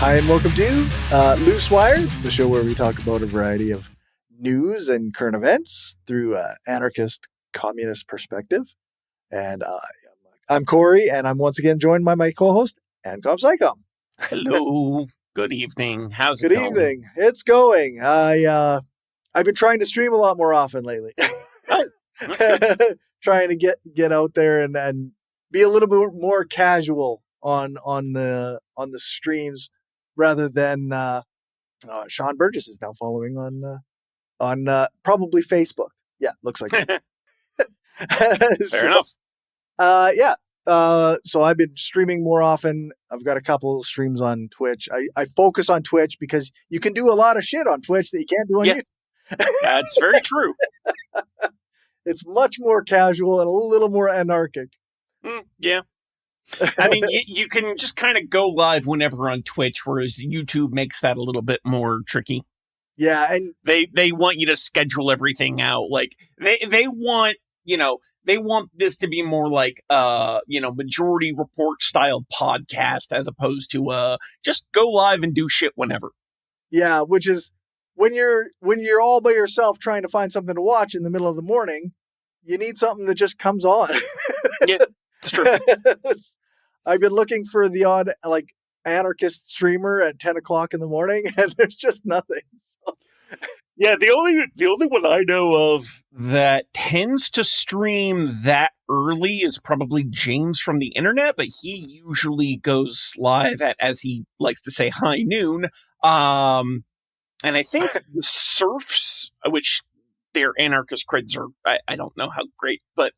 Hi, and welcome to Loose Wires, the show where we talk about a variety of news and current events through an anarchist communist perspective. And I'm Corey, and I'm once again joined by my co-host, Ancom Psychom. Hello. Good evening. How's it Good going? evening. It's going. I've been trying to stream a lot more often lately. Oh, that's good. Trying to get out there and be a little bit more casual on the streams rather than Sean Burgess is now following on probably Facebook. Yeah, looks like it. Fair enough. So I've been streaming more often. I've got a couple streams on Twitch. I focus on Twitch because you can do a lot of shit on Twitch that you can't do on YouTube. That's very true. It's much more casual and a little more anarchic. Yeah. I mean, you can just kind of go live whenever on Twitch, whereas YouTube makes that a little bit more tricky. Yeah, and they want you to schedule everything out. Like they want, they want this to be more like Majority Report style podcast as opposed to just go live and do shit whenever. Yeah, which is when you're all by yourself trying to find something to watch in the middle of the morning, you need something that just comes on. Yeah, it's true. I've been looking for the odd anarchist streamer at 10 o'clock in the morning, and there's just nothing. Yeah, the only one I know of that tends to stream that early is probably James from the internet, but he usually goes live at, as he likes to say, high noon. And I think the Surfs, which their anarchist creds are, I don't know how great, but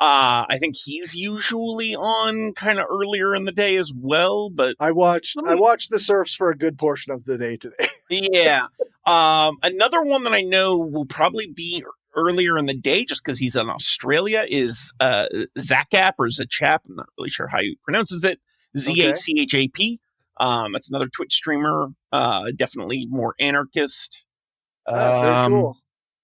I think he's usually on kind of earlier in the day as well. But I watched the Surfs for a good portion of the day today. Yeah. Another one that I know will probably be earlier in the day just because he's in Australia is Zacap or Zachap. I'm not really sure how he pronounces it. Zachap. That's another Twitch streamer. Definitely more anarchist. Very cool.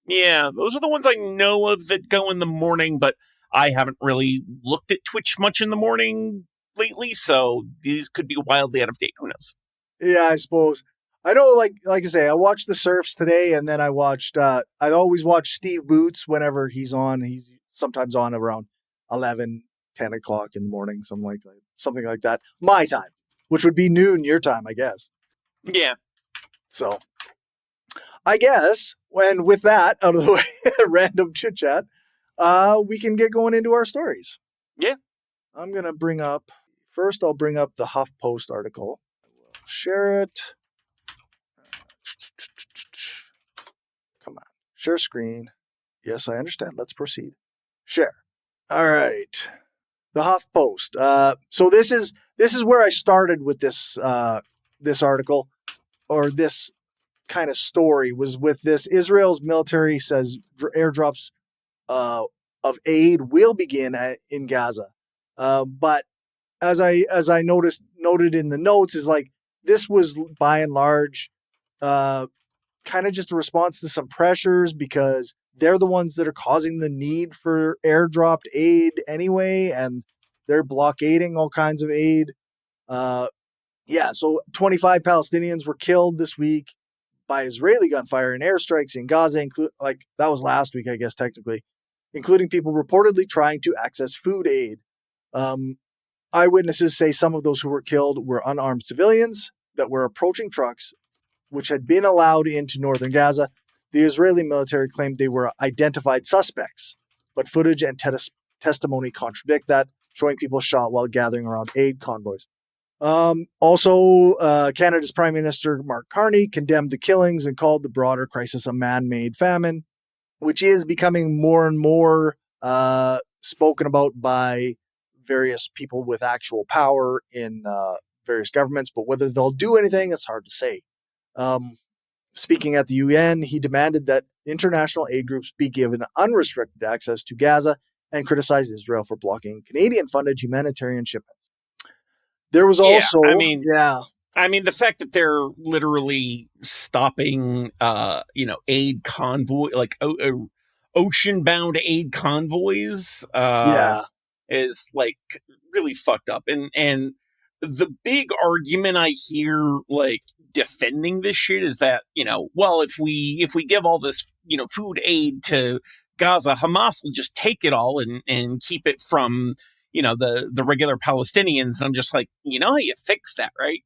Yeah, those are the ones I know of that go in the morning, but I haven't really looked at Twitch much in the morning lately, so these could be wildly out of date. Who knows? Yeah, I suppose. I know, like I say, I watched the Surfs today, and then I watched. I always watch Steve Boots whenever he's on. He's sometimes on around 11, 10 o'clock in the morning, something like that. My time, which would be noon your time, I guess. Yeah. So, I guess, when with that out of the way, random chit chat, we can get going into our stories. Yeah. I'm gonna bring up I'll bring up the HuffPost article. I will share it. Come on. Share screen. Yes, I understand. Let's proceed. Share. All right. The HuffPost. So this is where I started with this article, or this kind of story, was with this. Israel's military says airdrops of aid will begin in Gaza. But as I noted in the notes, is like this was by and large kind of just a response to some pressures, because they're the ones that are causing the need for airdropped aid anyway, and they're blockading all kinds of aid. So 25 Palestinians were killed this week by Israeli gunfire and airstrikes in Gaza, that was last week, I guess, technically, including people reportedly trying to access food aid. Eyewitnesses say some of those who were killed were unarmed civilians that were approaching trucks which had been allowed into northern Gaza. The Israeli military claimed they were identified suspects, but footage and testimony contradict that, showing people shot while gathering around aid convoys. Canada's Prime Minister Mark Carney condemned the killings and called the broader crisis a man-made famine, which is becoming more and more spoken about by various people with actual power in various governments. But whether they'll do anything, it's hard to say. Speaking at the UN, he demanded that international aid groups be given unrestricted access to Gaza and criticized Israel for blocking Canadian-funded humanitarian shipments. There was also, the fact that they're literally stopping, aid convoy, like ocean-bound aid convoys, is like really fucked up. And the big argument I hear, like, defending this shit is that, well, if we give all this, food aid to Gaza, Hamas will just take it all and keep it from, the regular Palestinians. And I'm just like, how you fix that, right?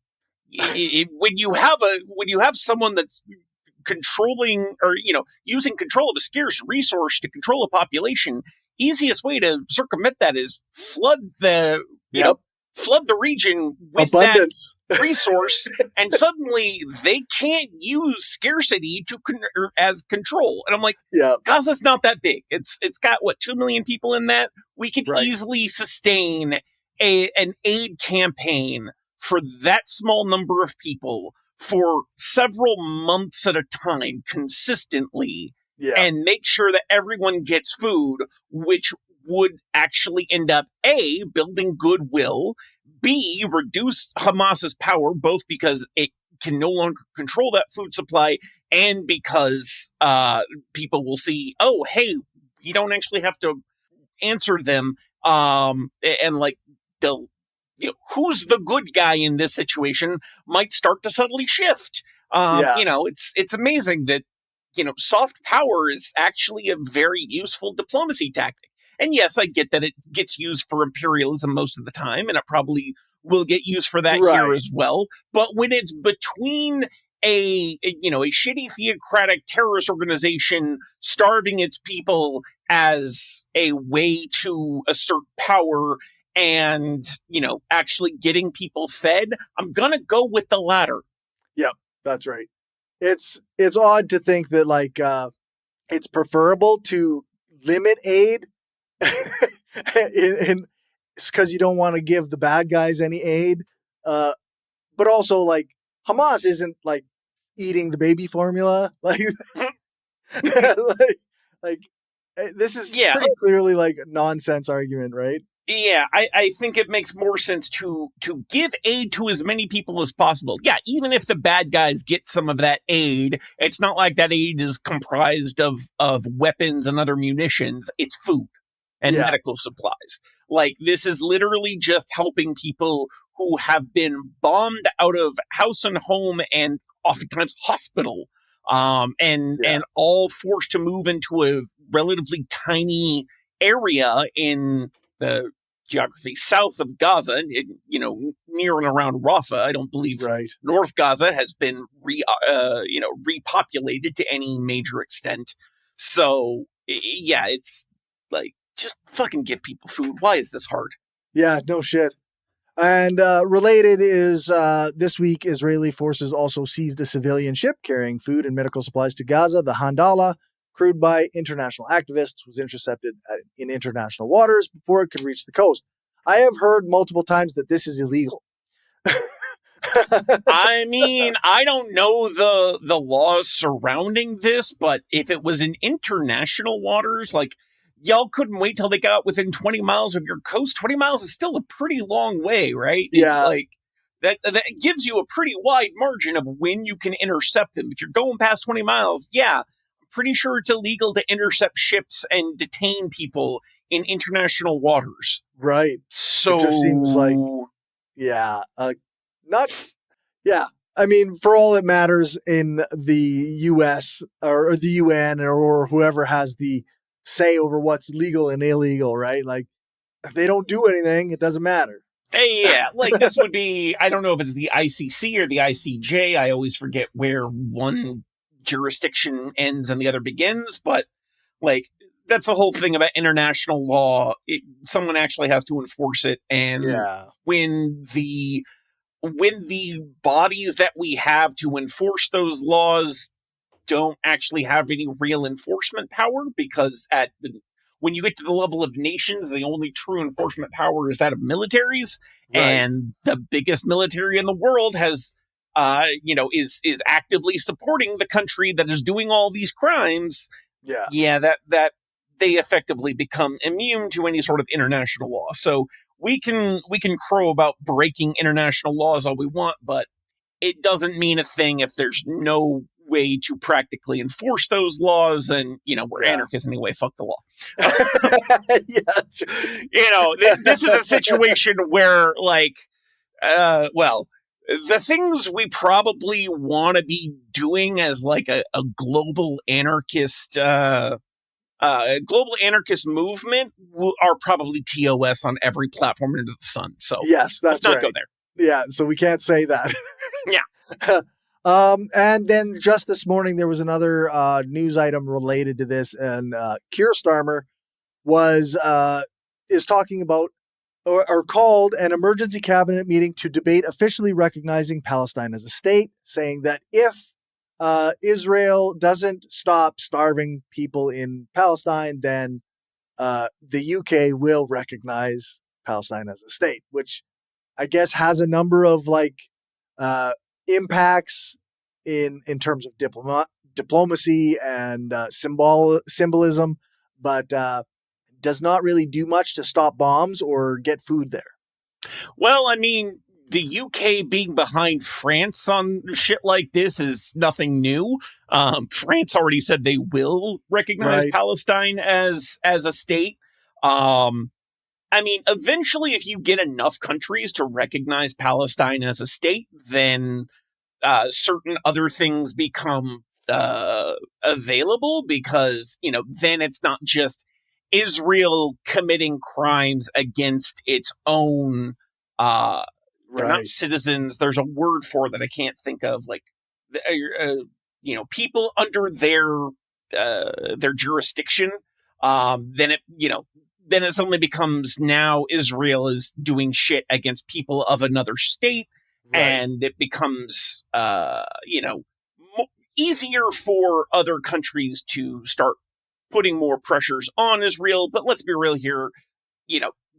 When you have someone that's controlling or using control of a scarce resource to control a population, easiest way to circumvent that is flood the flood the region with abundance that resource, and suddenly they can't use scarcity as control. And I'm like, Gaza's not that big. It's got what, 2 million people in that. We could easily sustain an aid campaign for that small number of people for several months at a time consistently, and make sure that everyone gets food, which would actually end up A, building goodwill, B, reduce Hamas's power, both because it can no longer control that food supply, and because people will see, oh, hey, you don't actually have to answer them, and like they'll, who's the good guy in this situation might start to subtly shift. It's amazing that, soft power is actually a very useful diplomacy tactic. And yes, I get that it gets used for imperialism most of the time, and it probably will get used for that here as well. But when it's between a shitty theocratic terrorist organization starving its people as a way to assert power and, actually getting people fed, I'm gonna go with the latter. Yep, that's right. It's odd to think that, like, it's preferable to limit aid because you don't want to give the bad guys any aid. But also, like, Hamas isn't, like, eating the baby formula. Like, this is pretty clearly, like, a nonsense argument, right? Yeah, I think it makes more sense to give aid to as many people as possible. Yeah, even if the bad guys get some of that aid, it's not like that aid is comprised of weapons and other munitions. It's food and medical supplies. Like, this is literally just helping people who have been bombed out of house and home and oftentimes hospital, and all forced to move into a relatively tiny area in the geography south of Gaza, near and around Rafah. I don't believe North Gaza has been repopulated to any major extent. So it's like, just fucking give people food. Why is this hard? Yeah, no shit. And related is this week, Israeli forces also seized a civilian ship carrying food and medical supplies to Gaza. The Handala, crewed by international activists, was intercepted in international waters before it could reach the coast. I have heard multiple times that this is illegal. I mean, I don't know the laws surrounding this, but if it was in international waters, like, y'all couldn't wait till they got within 20 miles of your coast. 20 miles is still a pretty long way, right? Yeah. Like, that gives you a pretty wide margin of when you can intercept them. If you're going past 20 miles, I'm pretty sure it's illegal to intercept ships and detain people in international waters. Right. So it just seems like, I mean, for all it matters in the U.S. or the UN or whoever has the say over what's legal and illegal, right? Like, if they don't do anything, it doesn't matter. Yeah, like, this would be, I don't know if it's the ICC or the ICJ. I always forget where one jurisdiction ends and the other begins, but, like, that's the whole thing about international law. Someone actually has to enforce it, and when the bodies that we have to enforce those laws don't actually have any real enforcement power, because when you get to the level of nations, the only true enforcement power is that of militaries, and the biggest military in the world has, is actively supporting the country that is doing all these crimes. That they effectively become immune to any sort of international law. So we can crow about breaking international laws all we want, but it doesn't mean a thing if there's no way to practically enforce those laws, and we're anarchists anyway. Fuck the law. This is a situation where, like, Well, the things we probably want to be doing as like a global anarchist movement are probably TOS on every platform under the sun. So Yes, let's that's not right. go there. Yeah, so we can't say that. Yeah. And then just this morning, there was another news item related to this, and Keir Starmer is talking about or called an emergency cabinet meeting to debate officially recognizing Palestine as a state, saying that if Israel doesn't stop starving people in Palestine, then the UK will recognize Palestine as a state, which I guess has a number of uh, impacts in terms of diplomacy and symbolism, but does not really do much to stop bombs or get food there. Well, I mean, the UK being behind France on shit like this is nothing new. France already said they will recognize Palestine as a state. I mean, eventually, if you get enough countries to recognize Palestine as a state, then certain other things become available because, then it's not just Israel committing crimes against its own. They're not citizens. There's a word for that I can't think of. Like, people under their jurisdiction. Then it suddenly becomes now Israel is doing shit against people of another state. Right. And it becomes, easier for other countries to start putting more pressures on Israel. But let's be real here.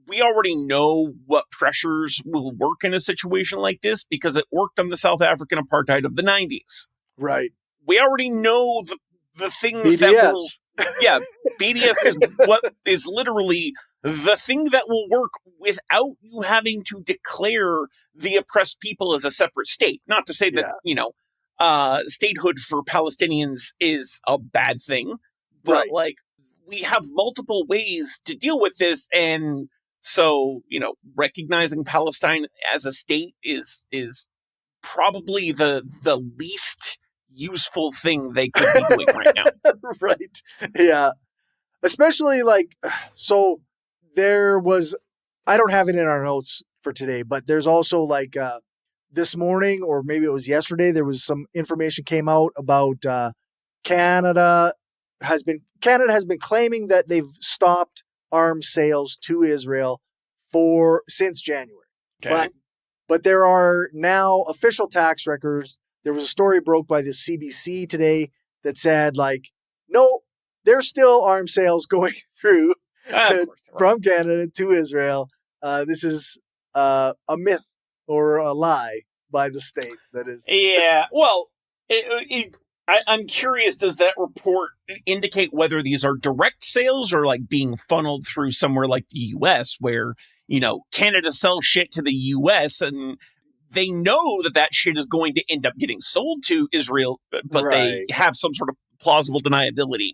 We already know what pressures will work in a situation like this because it worked on the South African apartheid of the 90s. Right. We already know the things BDS. that will... Yeah, BDS is what is literally the thing that will work without you having to declare the oppressed people as a separate state. Not to say that, statehood for Palestinians is a bad thing, but we have multiple ways to deal with this. And so, recognizing Palestine as a state is probably the least useful thing they could be doing right now. Right. Yeah. Especially so there was, I don't have it in our notes for today, but there's also this morning, or maybe it was yesterday, there was some information came out about Canada has been claiming that they've stopped arms sales to Israel since January. Okay. But there are now official tax records. There was a story broke by the CBC today that said, no, there's still arms sales going through from Canada to Israel. This is a myth or a lie by the state. That is. Yeah. Well, I'm curious, does that report indicate whether these are direct sales or being funneled through somewhere like the U.S. where, Canada sells shit to the U.S. and they know that shit is going to end up getting sold to Israel, but they have some sort of plausible deniability.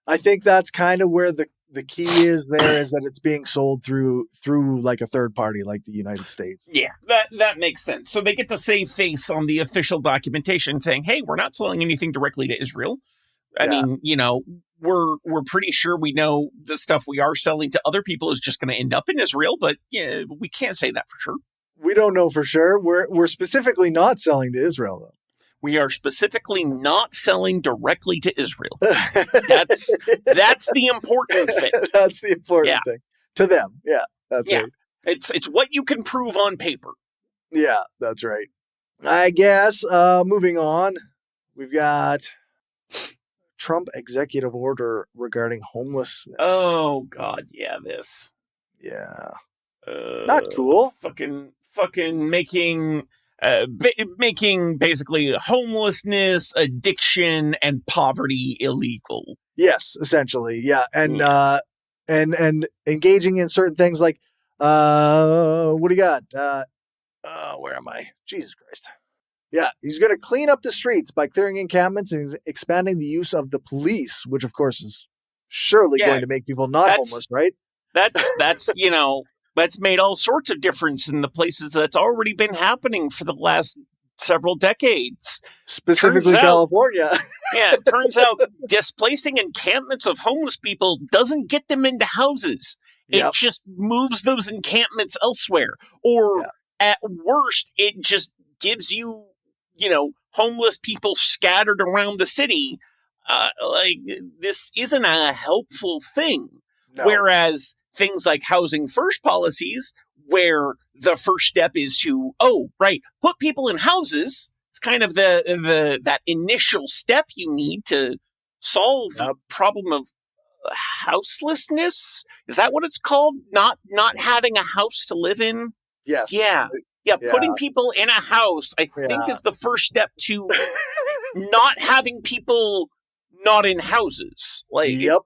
I think that's kind of where the key is that it's being sold through a third party like the United States. Yeah, that makes sense. So they get to save face on the official documentation saying, hey, we're not selling anything directly to Israel. I mean, we're pretty sure we know the stuff we are selling to other people is just going to end up in Israel, but yeah, we can't say that for sure. We don't know for sure. We're specifically not selling to Israel, though. We are specifically not selling directly to Israel. That's the important thing. That's the important thing to them. Yeah, that's right. It's what you can prove on paper. Yeah, that's right. I guess moving on, we've got Trump executive order regarding homelessness. Oh God, yeah, this. Yeah, not cool. Fucking making basically homelessness, addiction, and poverty illegal. Yes, essentially. Yeah. And and engaging in certain things like what do you got? Where am I? Jesus Christ. Yeah, he's going to clean up the streets by clearing encampments and expanding the use of the police, which of course is surely going to make people not homeless, right? That's that's made all sorts of difference in the places that's already been happening for the last several decades. Specifically California. Yeah, it turns out displacing encampments of homeless people doesn't get them into houses. It just moves those encampments elsewhere. Or at worst, it just gives you, homeless people scattered around the city. This isn't a helpful thing. No. Whereas things like housing first policies, where the first step is to, put people in houses. It's kind of that initial step you need to solve the problem of houselessness. Is that what it's called? Not having a house to live in? Yes. Yeah. Putting people in a house, I think, is the first step to not having people not in houses. I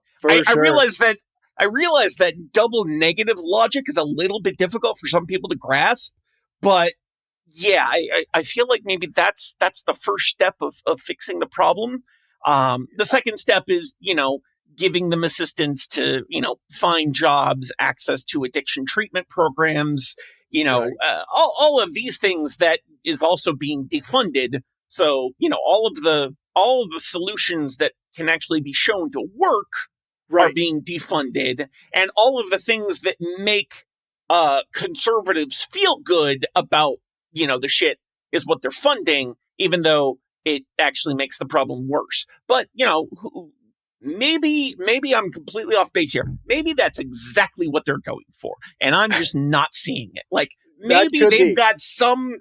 realize that double negative logic is a little bit difficult for some people to grasp, but yeah, I feel like maybe that's the first step of fixing the problem. The second step is, giving them assistance to, find jobs, access to addiction treatment programs, all of these things that is also being defunded. So, all of the solutions that can actually be shown to work are being defunded, and all of the things that make conservatives feel good about, the shit is what they're funding, even though it actually makes the problem worse. But, maybe I'm completely off base here. Maybe that's exactly what they're going for, and I'm just not seeing it. Like, maybe they've got some,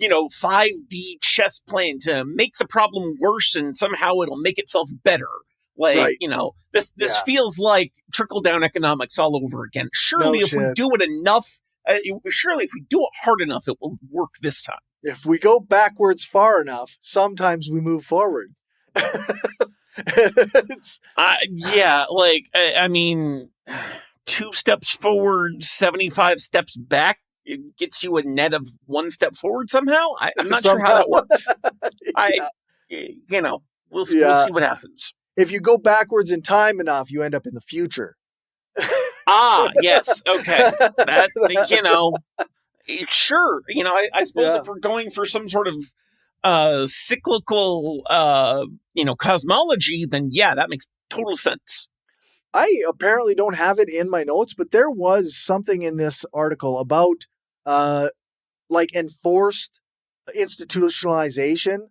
5D chess plan to make the problem worse, and somehow it'll make itself better. This feels like trickle-down economics all over again. Surely if we do it enough, surely if we do it hard enough, it will work this time. If we go backwards far enough, sometimes we move forward. I mean, 2 steps forward, 75 steps back, it gets you a net of 1 step forward somehow. I'm not sure how that works. We'll see what happens. If you go backwards in time enough, you end up in the future. Yes. Okay. Sure. I suppose if we're going for some sort of cyclical, cosmology, then that makes total sense. I apparently don't have it in my notes, but there was something in this article about, enforced institutionalization,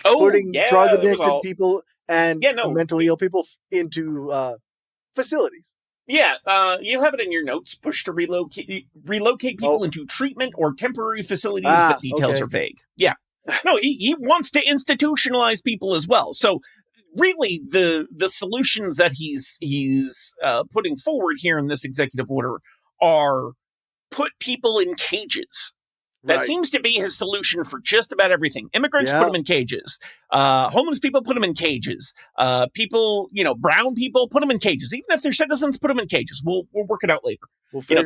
putting drug addicted people and mentally ill people into facilities. Yeah, you have it in your notes. Push to relocate people into treatment or temporary facilities, but details are vague. Yeah. No, he wants to institutionalize people as well. So really, the solutions that he's putting forward here in this executive order are put people in cages. That seems to be his solution for just about everything. Immigrants, put them in cages. Homeless people, put them in cages. People, brown people, put them in cages. Even if they're citizens, put them in cages. We'll work it out later.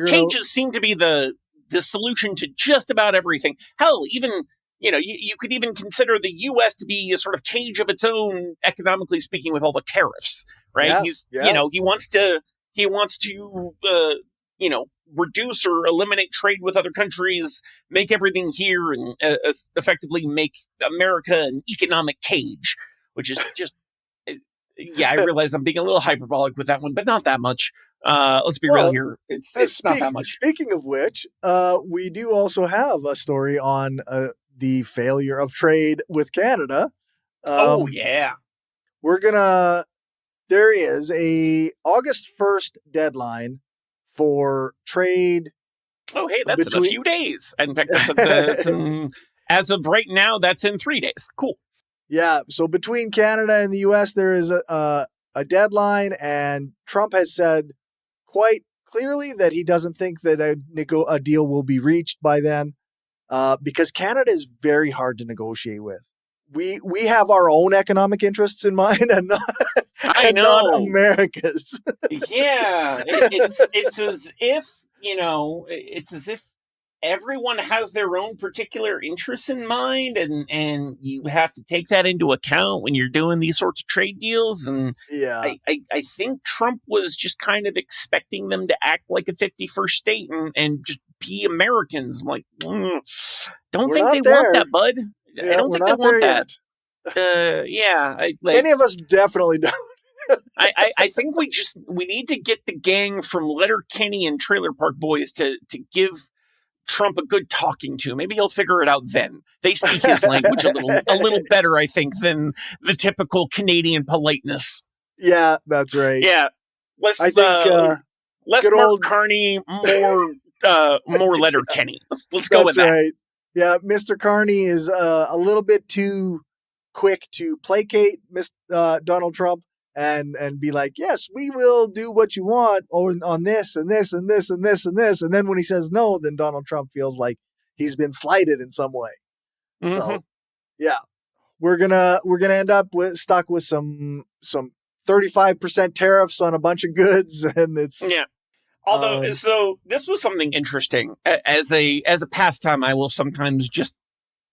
Cages seem to be the solution to just about everything. Hell, even, you could even consider the U.S. to be a sort of cage of its own, economically speaking, with all the tariffs, right? He wants to reduce or eliminate trade with other countries, make everything here, and effectively make America an economic cage, which is just, I realize I'm being a little hyperbolic with that one, but not that much. Let's be real here. It's not that much. Speaking of which, we do also have a story on the failure of trade with Canada. There is a August 1st deadline for trade. Oh, hey, that's in a few days. In fact, as of right now, that's in 3 days. Cool. Yeah, so between Canada and the U.S., there is a deadline, and Trump has said quite clearly that he doesn't think that a deal will be reached by then, because Canada is very hard to negotiate with. We have our own economic interests in mind, and not America's. Yeah, it's as if everyone has their own particular interests in mind, and you have to take that into account when you're doing these sorts of trade deals. And Yeah. I think Trump was just kind of expecting them to act like a 51st state and just be Americans. I'm like, don't We're think not they want there. that, bud. I Yeah, don't we're think they not there want that. yet. Yeah, Any of us definitely don't. I think we need to get the gang from Letterkenny and Trailer Park Boys to give Trump a good talking to. Maybe he'll figure it out then. They speak his language a little better, I think, than the typical Canadian politeness. Yeah, that's right. Yeah, less I think less good Mark old. Carney, more Letterkenny. Let's go with That's that. right. Yeah, Mr. Carney is a little bit too quick to placate Donald Trump and be like, yes, we will do what you want on this and this and this and this and this. And then when he says no, then Donald Trump feels like he's been slighted in some way. Mm-hmm. So yeah, we're gonna end up stuck with some 35% tariffs on a bunch of goods, and it's Yeah. Although, so this was something interesting. As a pastime, I will sometimes just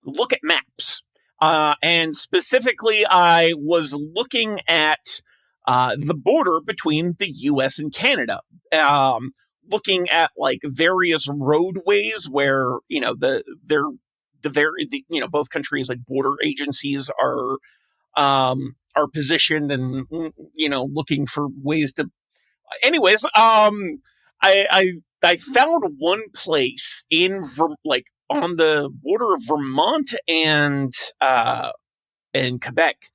look at maps. And specifically, I was looking at the border between the U.S. and Canada, looking at like various roadways where both countries like border agencies are positioned, and looking for ways to. Anyways, I found one place like on the border of Vermont and Quebec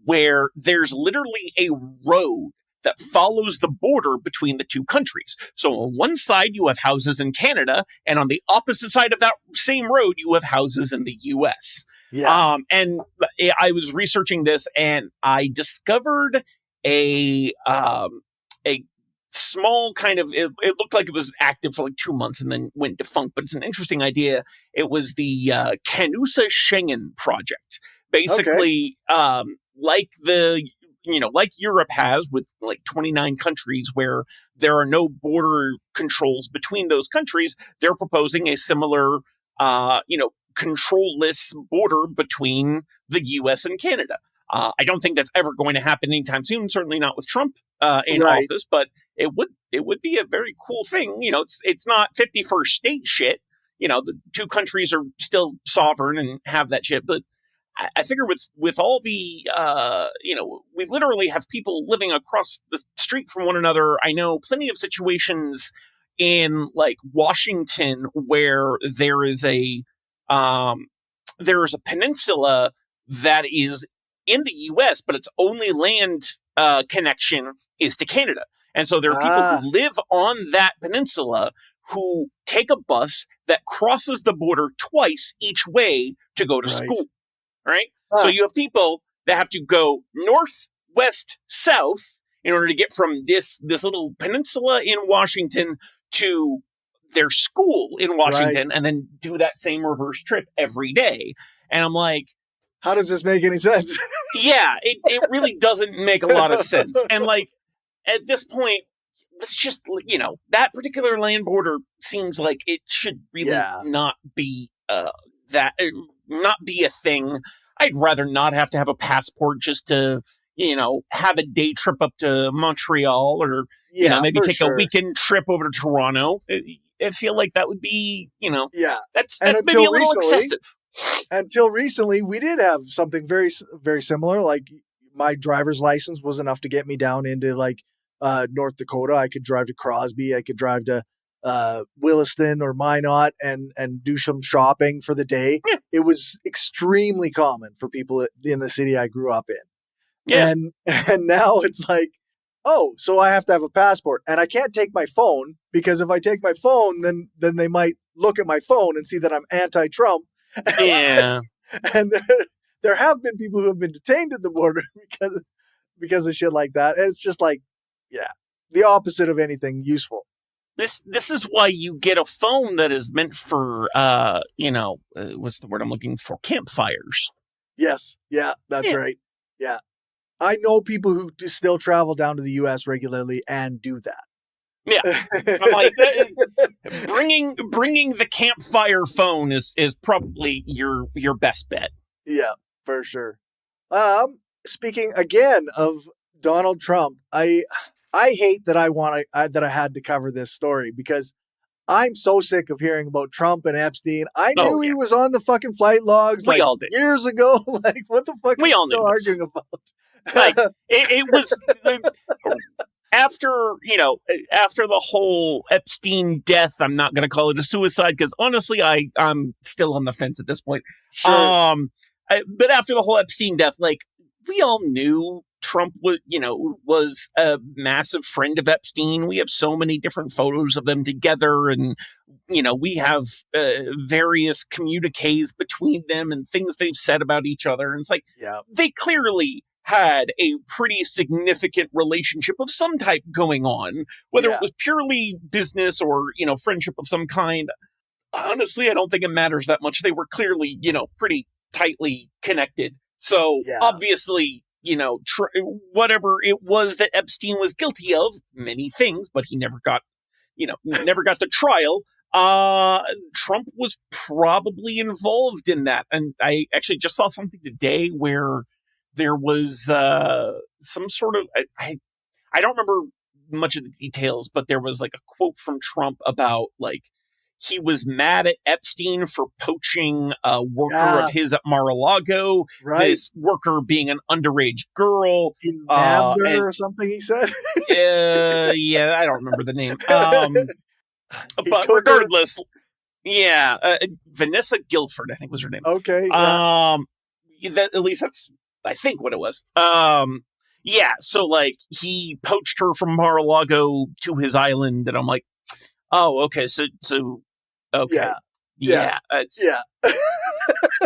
where there's literally a road that follows the border between the two countries. So on one side you have houses in Canada, and on the opposite side of that same road you have houses in the US. yeah. And I was researching this, and I discovered a small kind of it looked like it was active for like 2 months and then went defunct, but it's an interesting idea. It was the Canusa Schengen project, basically. Like like Europe has, with like 29 countries where there are no border controls between those countries. They're proposing a similar controlless border between the US and Canada. I don't think that's ever going to happen anytime soon, certainly not with Trump in Right. office, but it would be a very cool thing. It's not 51st state shit. The two countries are still sovereign and have that shit, but I figure with all the we literally have people living across the street from one another. I know plenty of situations in like Washington where there is a peninsula that is in the U.S., but its only land connection is to Canada. And so there are people who live on that peninsula who take a bus that crosses the border twice each way to go to school, right? So you have people that have to go north, west, south in order to get from this little peninsula in Washington to their school in Washington, and then do that same reverse trip every day. And I'm like, how does this make any sense? Yeah, it really doesn't make a lot of sense. And like at this point, let's just that particular land border seems like it should really not be not be a thing. I'd rather not have to have a passport just to have a day trip up to Montreal, or maybe take a weekend trip over to Toronto. I feel like that would be that's maybe a little excessive. Until recently, we did have something very, very similar. Like my driver's license was enough to get me down into like North Dakota. I could drive to Crosby. I could drive to Williston or Minot and do some shopping for the day. Yeah. It was extremely common for people in the city I grew up in. Yeah. And now it's like, oh, so I have to have a passport, and I can't take my phone, because if I take my phone, then they might look at my phone and see that I'm anti-Trump. Yeah. And there have been people who have been detained at the border because of shit like that. And it's just like, yeah, the opposite of anything useful. This is why you get a phone that is meant for what's the word I'm looking for? Campfires. Yes. Yeah, that's right. Yeah. I know people who still travel down to the US regularly and do that. Yeah. I'm like, bringing the campfire phone is probably your best bet. Yeah, for sure. Speaking again of Donald Trump, I hate that that I had to cover this story because I'm so sick of hearing about Trump and Epstein. I Oh knew he yeah, was on the fucking flight logs we like all did. years ago. Like, what the fuck are We we all knew still this. arguing Like about? it was after after the whole Epstein death. I'm not going to call it a suicide because honestly, I'm still on the fence at this point. Sure. But after the whole Epstein death, like we all knew Trump was a massive friend of Epstein. We have so many different photos of them together, and we have various communiques between them and things they've said about each other. And it's like, Yeah. they clearly had a pretty significant relationship of some type going on, whether it was purely business or, friendship of some kind. Honestly, I don't think it matters that much. They were clearly, pretty tightly connected. So obviously, whatever it was that Epstein was guilty of, many things, but he never got the trial. Trump was probably involved in that. And I actually just saw something today where there was some sort of, I don't remember much of the details, but there was like a quote from Trump about like, he was mad at Epstein for poaching a worker of his at Mar-a-Lago, this worker being an underage girl. He nabbed her or something, he said? Yeah, I don't remember the name. But regardless, Vanessa Guilford, I think was her name. Okay. At least that's, I think, what it was. So like he poached her from Mar-a-Lago to his island, and I'm like, oh, okay, so okay, yeah.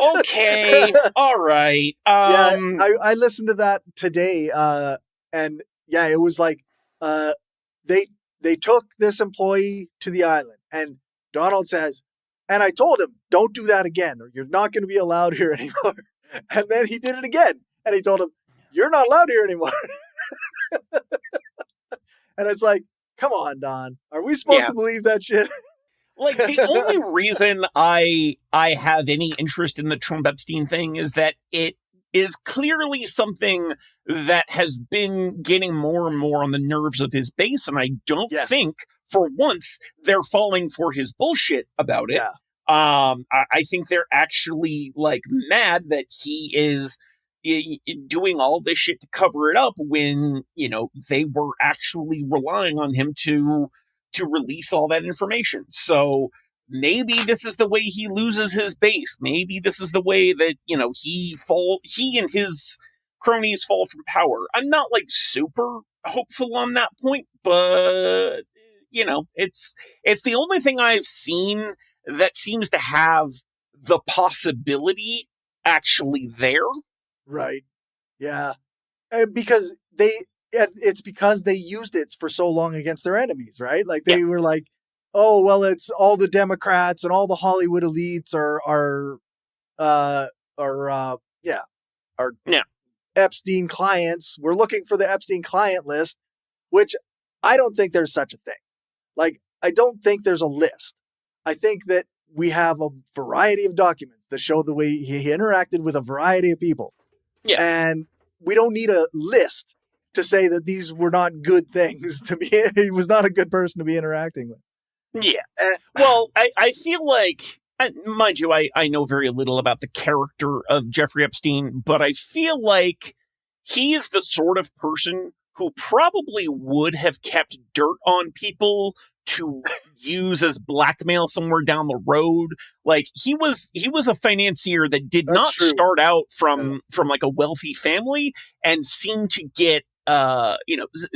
Okay, all right. I listened to that today, and it was like, they took this employee to the island, and Donald says, and I told him, don't do that again, or you're not going to be allowed here anymore. And then he did it again, and he told him, you're not allowed here anymore. And it's like, come on, Don, are we supposed to believe that shit? Like, the only reason I have any interest in the Trump Epstein thing is that it is clearly something that has been getting more and more on the nerves of his base, and I don't think, for once, they're falling for his bullshit about it. I think they're actually, like, mad that he is doing all this shit to cover it up when, they were actually relying on him to release all that information. So maybe this is the way he loses his base. Maybe this is the way that, he and his cronies fall from power. I'm not like super hopeful on that point, but it's the only thing I've seen that seems to have the possibility actually there. Right. Yeah. Because it's because they used it for so long against their enemies, right? Like they were like, oh, well, it's all the Democrats and all the Hollywood elites are Epstein clients. We're looking for the Epstein client list, which I don't think there's such a thing. Like, I don't think there's a list. I think that we have a variety of documents that show the way he interacted with a variety of people. Yeah. And we don't need a list to say that these were not good things to be. He was not a good person to be interacting with. Yeah. Well, I feel like, mind you, I know very little about the character of Jeffrey Epstein, but I feel like he is the sort of person who probably would have kept dirt on people to use as blackmail somewhere down the road. Like he was a financier that did not start out from like a wealthy family and seemed to get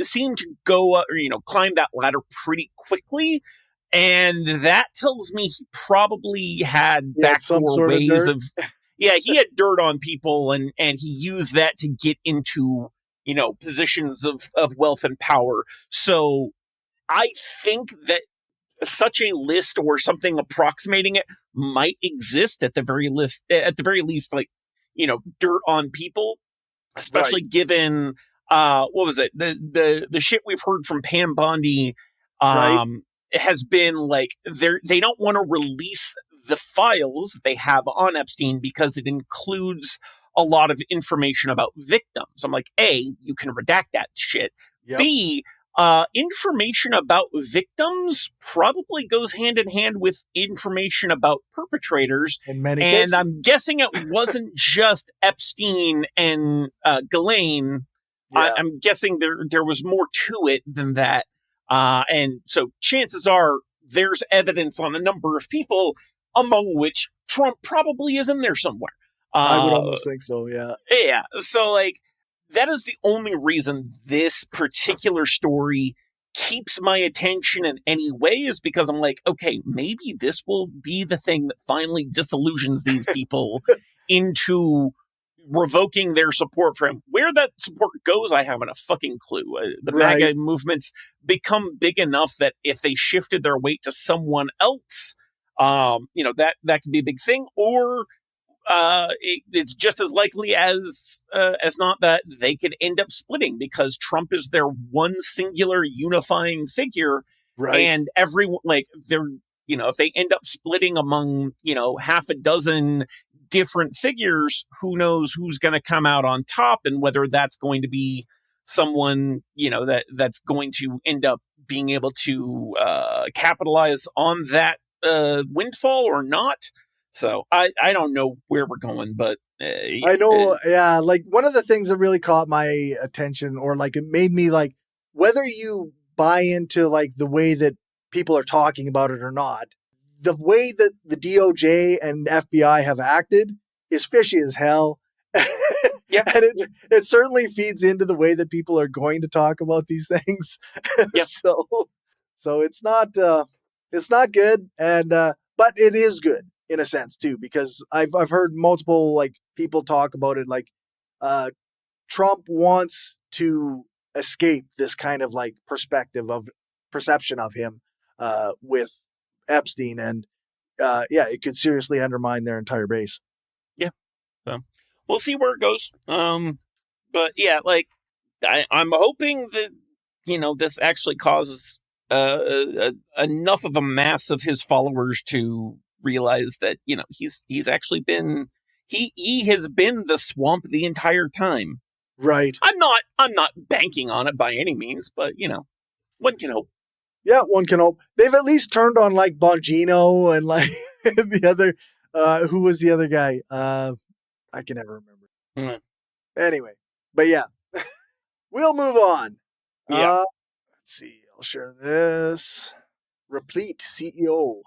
seemed to go climb that ladder pretty quickly. And that tells me he probably had backdoor ways of he had dirt on people and he used that to get into positions of wealth and power. So I think that such a list or something approximating it might exist at the very least, like, dirt on people, especially given, what was it? The shit we've heard from Pam Bondi, Right. has been like they don't want to release the files that they have on Epstein because it includes a lot of information about victims. I'm like, A, you can redact that shit. Yep. B, information about victims probably goes hand in hand with information about perpetrators. In many And cases. I'm guessing it wasn't just Epstein and Ghislaine. Yeah. I'm guessing there was more to it than that. And so chances are there's evidence on a number of people, among which Trump probably is in there somewhere. I would almost think so, yeah. Yeah. So, like, that is the only reason this particular story keeps my attention in any way, is because I'm like, okay, maybe this will be the thing that finally disillusions these people into revoking their support for him. Where that support goes, I haven't a fucking clue. The Right. MAGA movement's become big enough that if they shifted their weight to someone else, that could be a big thing. Or it's just as likely as not that they could end up splitting, because Trump is their one singular unifying figure, Right. and everyone, like, they're, if they end up splitting among half a dozen different figures, who knows who's going to come out on top, and whether that's going to be someone that's going to end up being able to capitalize on that windfall or not. So I don't know where we're going, but I know, yeah. Like, one of the things that really caught my attention, or like it made me like, whether you buy into like the way that people are talking about it or not, the way that the DOJ and FBI have acted is fishy as hell. Yep. And it certainly feeds into the way that people are going to talk about these things. Yep. So it's not good, and but it is good in a sense too, because I've heard multiple like people talk about it, like Trump wants to escape this kind of like perception of him with Epstein, and it could seriously undermine their entire base. Yeah. So we'll see where it goes. But yeah, like I'm hoping that this actually causes enough of a mass of his followers to realize that he's actually been he has been the swamp the entire time. Right. I'm not banking on it by any means, but one can hope. Yeah, one can hope. They've at least turned on like Bongino and like the other who was the other guy? I can never remember. Anyway, but yeah. We'll move on. Yeah. Let's see. I'll share this. Replit CEO.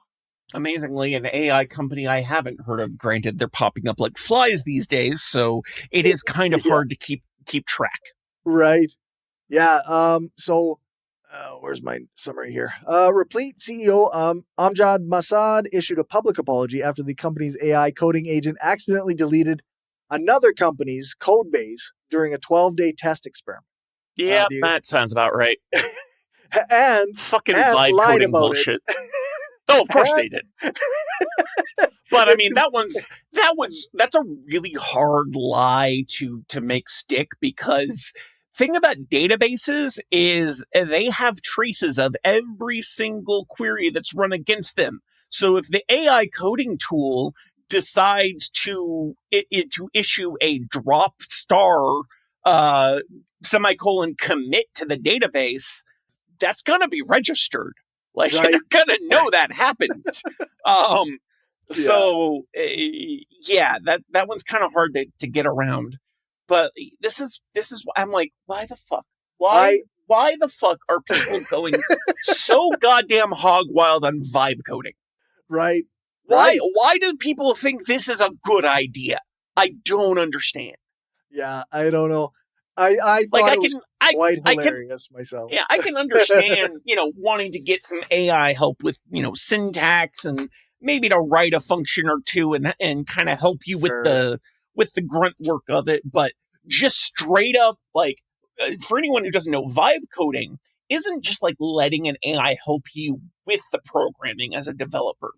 Amazingly, an AI company I haven't heard of. Granted, they're popping up like flies these days, so it is kind of hard to keep track. Right. Yeah. So, where's my summary here? Replit CEO Amjad Masad issued a public apology after the company's AI coding agent accidentally deleted another company's code base during a 12-day test experiment. Yeah, that sounds about right. and fucking vibe coding bullshit. Oh, of course they did. But I mean, that's a really hard lie to make stick, because thing about databases is they have traces of every single query that's run against them. So if the AI coding tool decides to issue a drop star semicolon commit to the database, that's going to be registered. Like, right. They're going to know that happened. So that one's kind of hard to get around. But this is I'm like, why the fuck? Why the fuck are people going so goddamn hog wild on vibe coding? Right. Why do people think this is a good idea? I don't understand. Yeah, I don't know. I thought it was quite hilarious myself. Yeah, I can understand, wanting to get some AI help with, syntax and maybe to write a function or two and kind of help you with the grunt work of it. But just straight up, like, for anyone who doesn't know, vibe coding isn't just like letting an AI help you with the programming as a developer.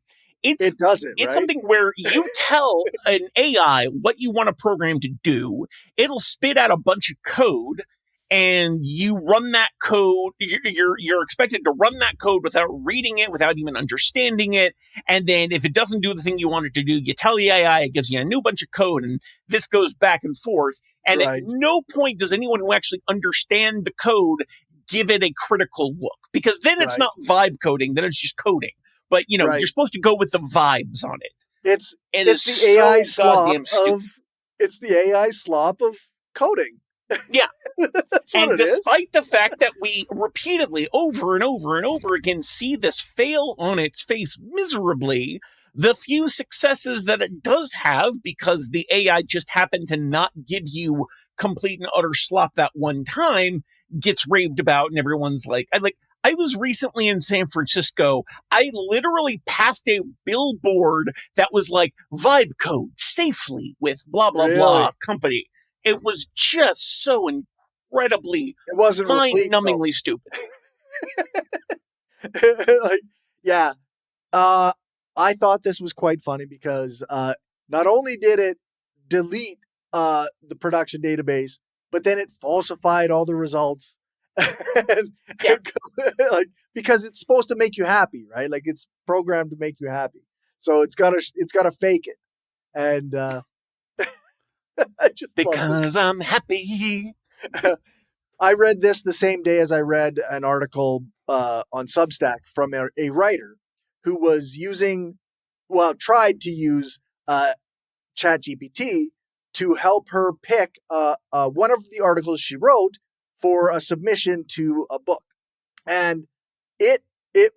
It doesn't. It's something where you tell an AI what you want a program to do. It'll spit out a bunch of code, and you run that code. You're expected to run that code without reading it, without even understanding it. And then if it doesn't do the thing you want it to do, you tell the AI, it gives you a new bunch of code, and this goes back and forth. And Right. at no point does anyone who actually understand the code give it a critical look, because then it's Right. not vibe coding, then it's just coding. But Right. you're supposed to go with the vibes on it. It's And it's it's the AI so slop goddamn stupid. of it's the AI slop of coding. Yeah. That's what And it is. despite the fact that we repeatedly, over and over and over again, see this fail on its face miserably, the few successes that it does have, because the AI just happened to not give you complete and utter slop that one time, gets raved about, and everyone's like, I was recently in San Francisco. I literally passed a billboard that was like, vibe code safely with blah, blah, Really? blah company. It was just so incredibly, It wasn't Replit, though. mind-numbingly stupid. Like, yeah. I thought this was quite funny because not only did it delete the production database, but then it falsified all the results. Yeah. Like, because it's supposed to make you happy, right? Like, it's programmed to make you happy, so it's gotta fake it. And I just love Because I'm happy. I read this the same day as I read an article on Substack from a writer who was tried to use ChatGPT to help her pick one of the articles she wrote for a submission to a book. And it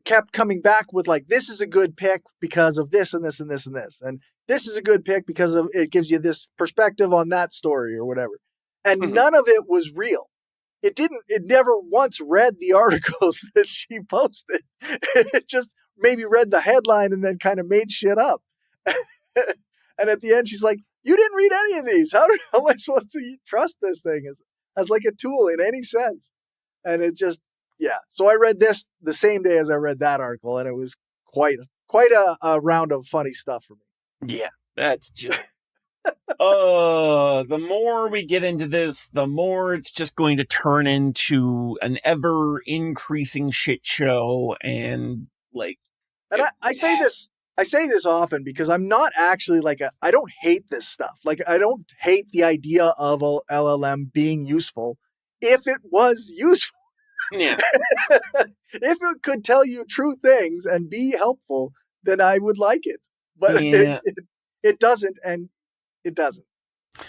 kept coming back with like, this is a good pick because of this and this and this and this. And this is a good pick because of it gives you this perspective on that story or whatever. And none of it was real. It never once read the articles that she posted. It just maybe read the headline and then kind of made shit up. And at the end, she's like, you didn't read any of these. How am I supposed to trust this thing as like a tool in any sense? And it just, yeah. So I read this the same day as I read that article, and it was quite a round of funny stuff for me. Yeah, that's just... the more we get into this, the more it's just going to turn into an ever increasing shit show. And like, and I say this often because I'm not actually I don't hate this stuff. Like, I don't hate the idea of a LLM being useful if it was useful. Yeah. If it could tell you true things and be helpful, then I would like it. But Yeah. it doesn't, and it doesn't.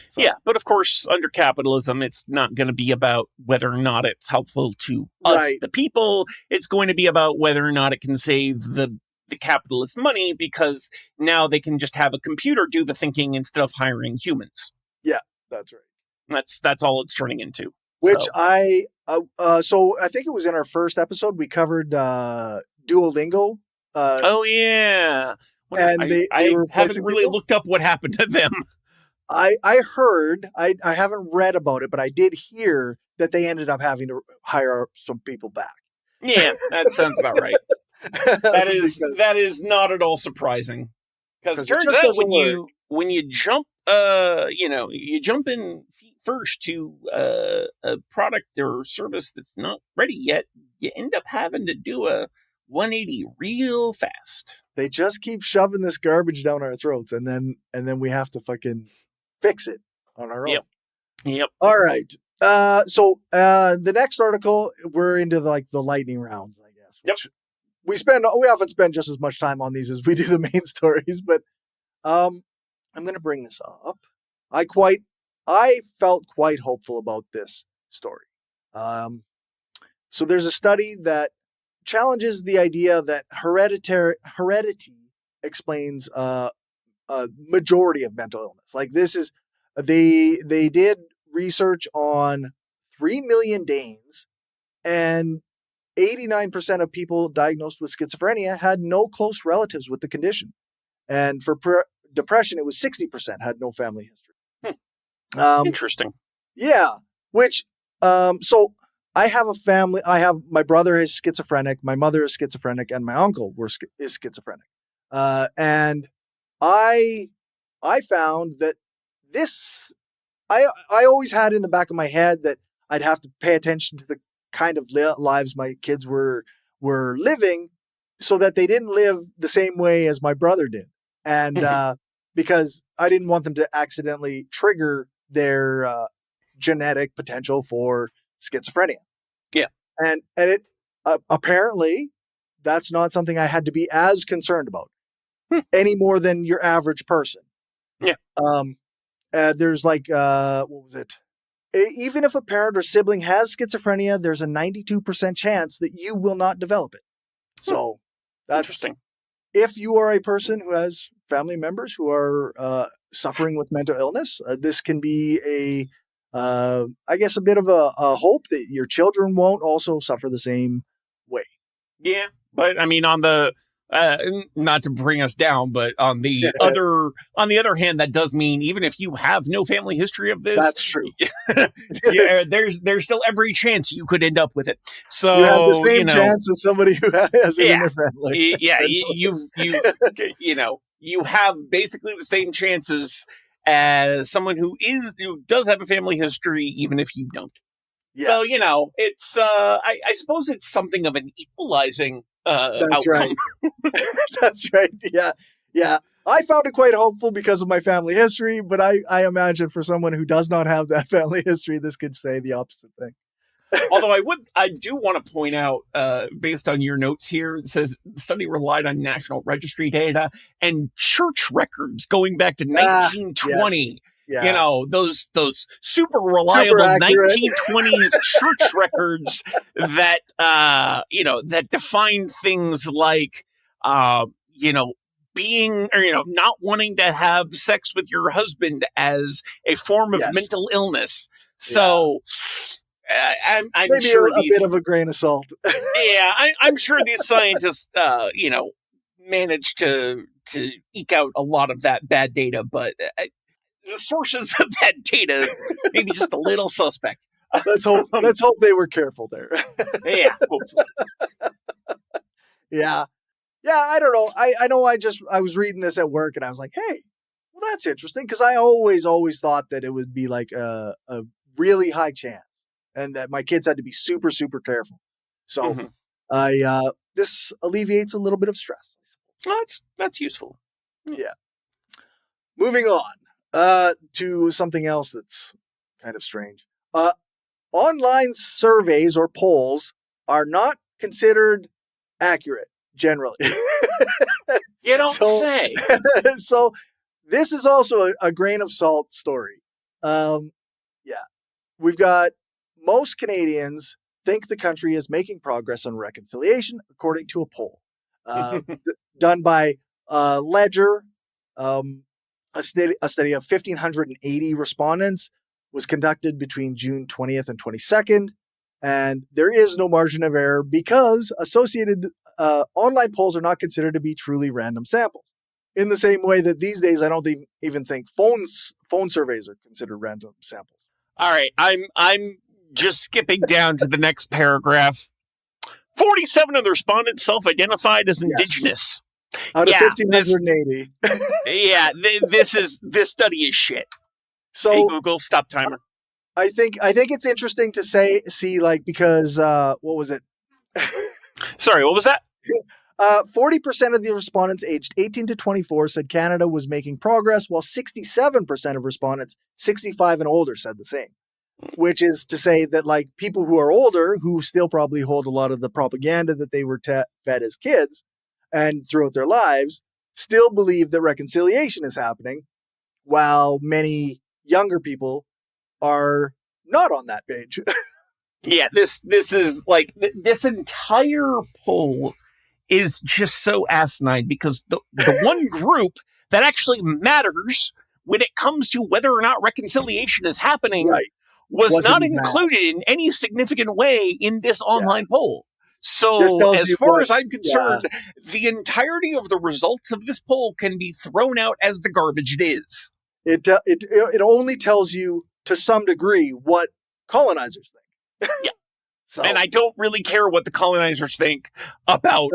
So. Yeah, but of course, under capitalism, it's not going to be about whether or not it's helpful to us, the people. It's going to be about whether or not it can save the capitalist money, because now they can just have a computer do the thinking instead of hiring humans. Yeah, that's right. That's all it's turning into. Which so I think it was in our first episode we covered Duolingo. Oh yeah, and they were haven't really people. Looked up what happened to them. I heard, I haven't read about it, but I did hear that they ended up having to hire some people back. Yeah, that sounds about right. That is not at all that because it turns out when you jump you jump in feet first to a product or service that's not ready yet, you end up having to do a 180 real fast. They just keep shoving this garbage down our throats, and then we have to fucking fix it on our own. Yep. All right. So the next article, we're into the lightning rounds, I guess. Yep. We often spend just as much time on these as we do the main stories, but I'm going to bring this up. I felt quite hopeful about this story. So there's a study that challenges the idea that heredity explains a majority of mental illness. Like, this is, they did research on 3 million Danes, and 89% of people diagnosed with schizophrenia had no close relatives with the condition. And for depression, it was 60% had no family history. Interesting. Yeah. Which, so I have a family. My brother is schizophrenic, my mother is schizophrenic, and my uncle is schizophrenic. And I found that this, I always had in the back of my head that I'd have to pay attention to the kind of lives my kids were living, so that they didn't live the same way as my brother did. And because I didn't want them to accidentally trigger their genetic potential for schizophrenia. Yeah. And it apparently that's not something I had to be as concerned about any more than your average person. Yeah. There's like, what was it? Even if a parent or sibling has schizophrenia, there's a 92% chance that you will not develop it. So that's interesting. If you are a person who has family members who are suffering with mental illness, this can be I guess, a bit of a hope that your children won't also suffer the same way. Yeah, but I mean, on the not to bring us down, but on the other hand, that does mean even if you have no family history of this, that's true. Yeah, there's still every chance you could end up with it. So you have the same chance as somebody who has it in their family. Yeah, you have basically the same chances as someone who does have a family history, even if you don't. Yeah. So, it's, I suppose it's something of an equalizing That's outcome. Right. That's right. Yeah. Yeah. I found it quite hopeful because of my family history, but I imagine for someone who does not have that family history, this could say the opposite thing. Although I do want to point out, based on your notes here, it says the study relied on National Registry data and church records going back to 1920. Yes. Yeah. Those super reliable 1920s church records that, that define things like, being or, not wanting to have sex with your husband as a form of mental illness. So I'm maybe sure a bit of a grain of salt. Yeah, I'm sure these scientists, managed to eke out a lot of that bad data, but the sources of that data is maybe just a little suspect. Let's hope they were careful there. Yeah, hopefully. Yeah. I don't know. I know I was reading this at work and I was like, hey, well, that's interesting, because I always thought that it would be like a really high chance and that my kids had to be super, super careful. So this alleviates a little bit of stress. Well, that's useful. Yeah. Moving on. To something else that's kind of strange. Online surveys or polls are not considered accurate generally. You don't say. So this is also a grain of salt story. We've got most Canadians think the country is making progress on reconciliation, according to a poll done by Ledger. A study of 1,580 respondents was conducted between June 20th and 22nd, and there is no margin of error because associated online polls are not considered to be truly random samples. In the same way that these days, I don't even think phone surveys are considered random samples. All right, I'm just skipping down to the next paragraph. 47 of the respondents self-identified as Indigenous. Out of 1,580. This study is shit. So hey, Google, stop timer. I think it's interesting to see because what was it? Sorry, what was that? 40% of the respondents aged 18 to 24 said Canada was making progress, while 67% of respondents 65 and older said the same. Which is to say that people who are older, who still probably hold a lot of the propaganda that they were fed as kids and throughout their lives, still believe that reconciliation is happening, while many younger people are not on that page. Yeah, this is this entire poll is just so asinine, because the one group that actually matters when it comes to whether or not reconciliation is happening was not included in any significant way in this online poll. So as far as I'm concerned, the entirety of the results of this poll can be thrown out as the garbage it is. It only tells you to some degree what colonizers think. Yeah. So, and I don't really care what the colonizers think about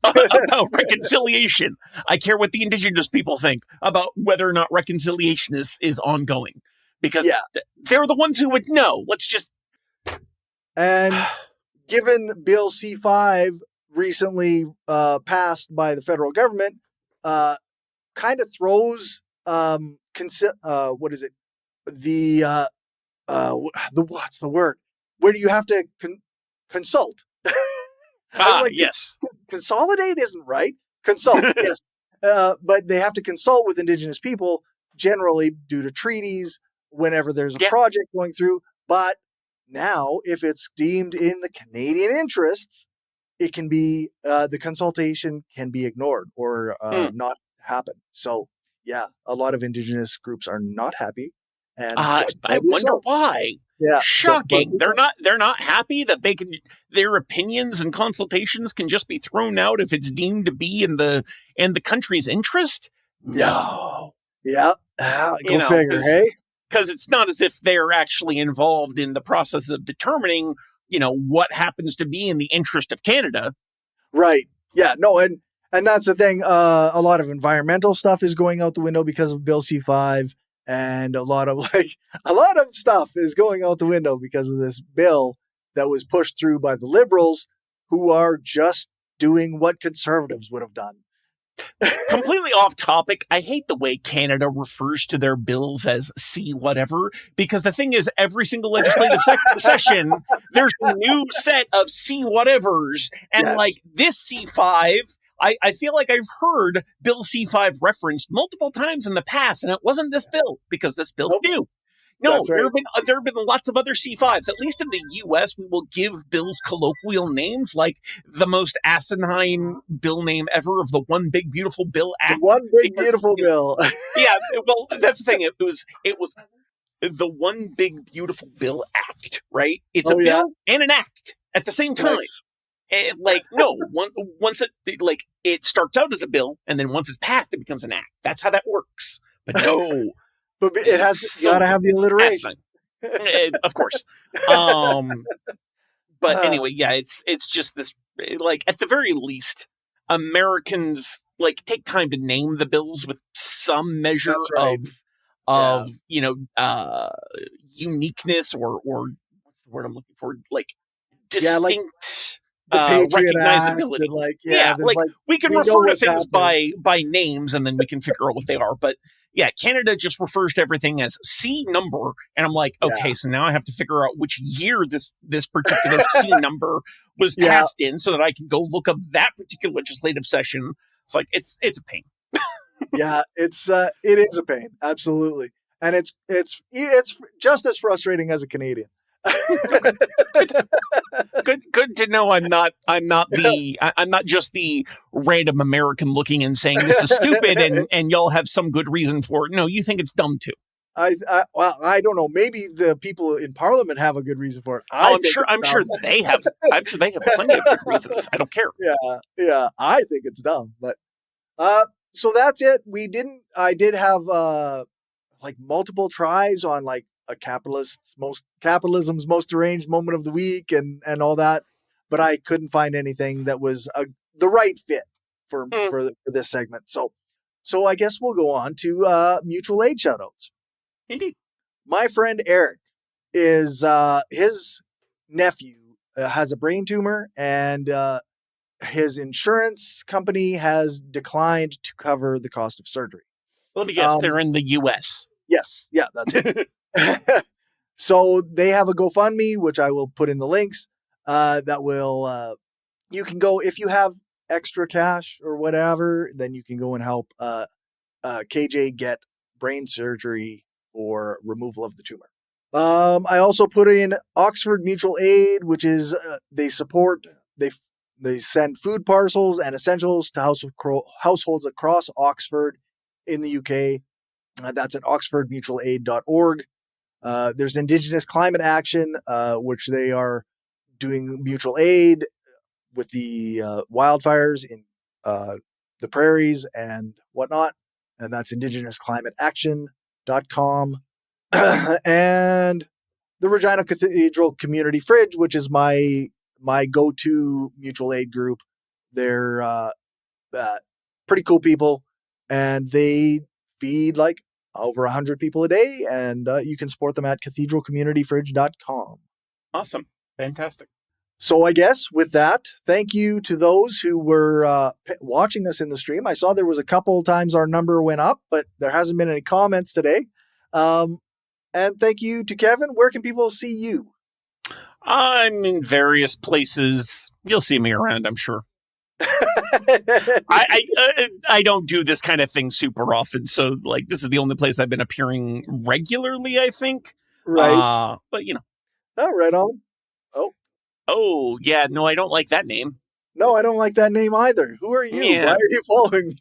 about reconciliation. I care what the Indigenous people think about whether or not reconciliation is ongoing. because they're the ones who would know. Let's just... And given Bill C-5 recently passed by the federal government, kind of throws what is it? What's the word? Where do you have to consult? Yes. Consolidate isn't right. Consult, yes. But they have to consult with Indigenous people, generally due to treaties, whenever there's a project going through. But now, if it's deemed in the Canadian interests, it can be, the consultation can be ignored or not happen. So, yeah, a lot of Indigenous groups are not happy. And I wonder why. Yeah, shocking. They're not happy that their opinions and consultations can just be thrown out if it's deemed to be in the country's interest. No. Yeah. Go figure, hey? Because it's not as if they're actually involved in the process of determining, what happens to be in the interest of Canada. Right. Yeah. No. And that's the thing. A lot of environmental stuff is going out the window because of Bill C-5. And a lot of stuff is going out the window because of this bill that was pushed through by the Liberals, who are just doing what Conservatives would have done. Completely off topic. I hate the way Canada refers to their bills as C whatever, because the thing is, every single legislative session, there's a new set of C whatevers, and like this C5. I feel like I've heard Bill C-5 referenced multiple times in the past, and it wasn't this bill, because this bill's new. No, right. there have been lots of other C-5s. At least in the U.S., we will give bills colloquial names, like the most asinine bill name ever of the One Big Beautiful Bill Act. The One Big Beautiful Bill. Yeah, well, that's the thing. It was the One Big Beautiful Bill Act, right? It's a bill and an act at the same time. Nice. Once it starts out as a bill, and then once it's passed, it becomes an act. That's how that works. But no, but it has got to have the alliteration, of course. But anyway, yeah, it's just this. Like, at the very least, Americans take time to name the bills with some measure of uniqueness or what's the word I'm looking for? Like distinct. Recognizability. We can refer to things by names, and then we can figure out what they are. But yeah, Canada just refers to everything as C number, and I'm like, okay, so now I have to figure out which year this particular C number was passed in, so that I can go look up that particular legislative session. It's like it's a pain. Yeah, it is a pain, absolutely, and it's just as frustrating as a Canadian. Good to know I'm not just the random American looking and saying this is stupid and y'all have some good reason for it. No, you think it's dumb too. I don't know. Maybe the people in Parliament have a good reason for it. I'm sure they have plenty of good reasons. I don't care. Yeah. I think it's dumb, but so that's it. I did have multiple tries on capitalism's most deranged moment of the week and all that, but I couldn't find anything that was the right fit for this segment. So I guess we'll go on to mutual aid shoutouts. Indeed. My friend Eric is his nephew has a brain tumor, and his insurance company has declined to cover the cost of surgery. Let me guess, they're in the U.S. Yes, yeah, that's it. So they have a GoFundMe, which I will put in the links, that will, you can go, if you have extra cash or whatever, then you can go and help KJ get brain surgery for removal of the tumor. I also put in Oxford Mutual Aid, which is, they send food parcels and essentials to households across Oxford in the UK. That's at oxfordmutualaid.org. There's Indigenous Climate Action, which they are doing mutual aid with the wildfires in the prairies and whatnot. And that's indigenousclimateaction.com. And the Regina Cathedral Community Fridge, which is my go-to mutual aid group. They're pretty cool people, and they feed over 100 people a day, and you can support them at cathedralcommunityfridge.com. Awesome. Fantastic. So I guess with that, thank you to those who were watching us in the stream. I saw there was a couple times our number went up, but there hasn't been any comments today. And thank you to Kevin. Where can people see you? I'm in various places. You'll see me around, I'm sure. I don't do this kind of thing super often, so like this is the only place I've been appearing regularly, I think. Right. But you know. Oh, right on. Oh, yeah, no, I don't like that name. No, I don't like that name either. Who are you? Yeah. Why are you following me?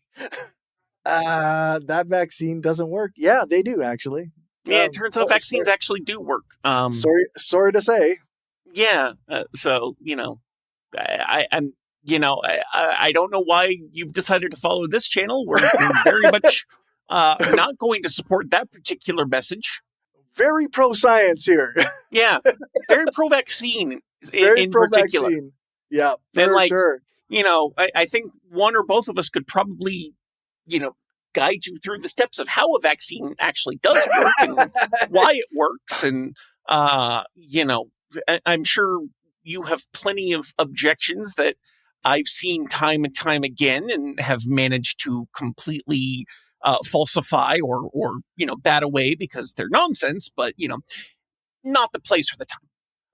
That vaccine doesn't work. Yeah, they do actually. Yeah, it turns out vaccines actually do work. Sorry to say. Yeah, so you know, I'm you know I don't know why you've decided to follow this channel. We're very much not going to support that particular message. Very pro science here. Yeah, very pro vaccine in pro particular. Vaccine. Yeah, and like sure. You know, I think one or both of us could probably guide you through the steps of how a vaccine actually does work and why it works, and I'm sure you have plenty of objections that I've seen time and time again and have managed to completely falsify or bat away because they're nonsense, but not the place or the time.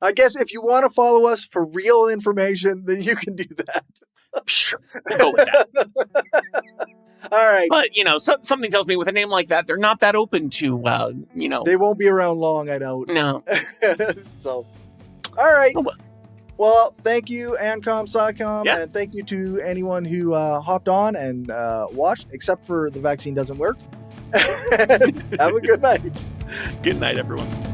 I guess if you want to follow us for real information, then you can do that. Sure, we'll go with that. All right. But, something tells me with a name like that, they're not that open to, They won't be around long, I doubt. No. So, all right. Oh, well, thank you, Ancom.com, yeah. and thank you to anyone who hopped on and watched, except for the vaccine doesn't work. Have a good night. Good night, everyone.